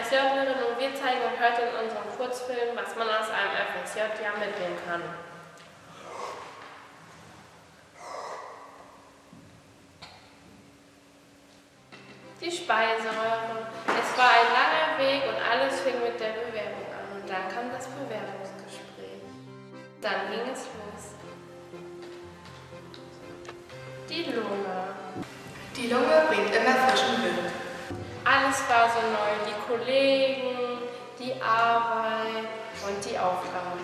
FSJlerin und wir zeigen euch heute in unserem Kurzfilm, was man aus einem FSJ-Jahr mitnehmen kann. Die Speiseröhre. Es war ein langer Weg und alles fing mit der Bewerbung an. Und dann kam das Bewerbungsgespräch. Dann ging es los. Die Lunge. Die Lunge bringt immer frischen Wind. Alles war so neu. Die Kollegen, die Arbeit und die Aufgaben.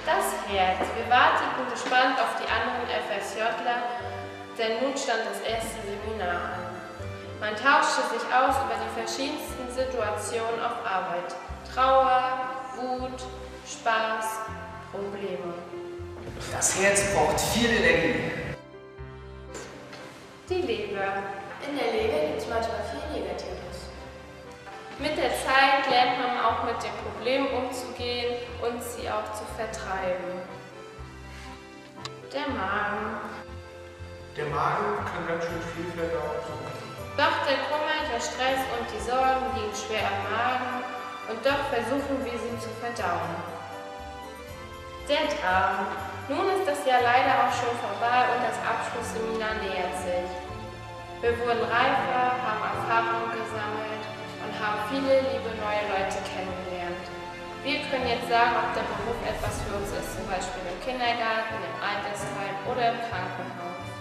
Das Herz. Wir warteten gespannt auf die anderen FSJler, denn nun stand das erste Seminar an. Man tauschte sich aus über die verschiedensten Situationen auf Arbeit. Trauer, Wut, Spaß, Probleme. Das Herz braucht viel Energie. Die Leber. In der Leber gibt es manchmal viel Negatives. Mit der Zeit lernt man auch mit den Problemen umzugehen und sie auch zu vertreiben. Der Magen. Der Magen kann ganz schön viel verdauen. Doch der Kummer, der Stress und die Sorgen liegen schwer am Magen und doch versuchen wir sie zu verdauen. Der Darm. Nun ist das Jahr leider auch schon vorbei und das Abschlussseminar nähert sich. Wir wurden reifer, haben Erfahrungen gesammelt und haben viele liebe neue Leute kennengelernt. Wir können jetzt sagen, ob der Beruf etwas für uns ist, zum Beispiel im Kindergarten, im Altersheim oder im Krankenhaus.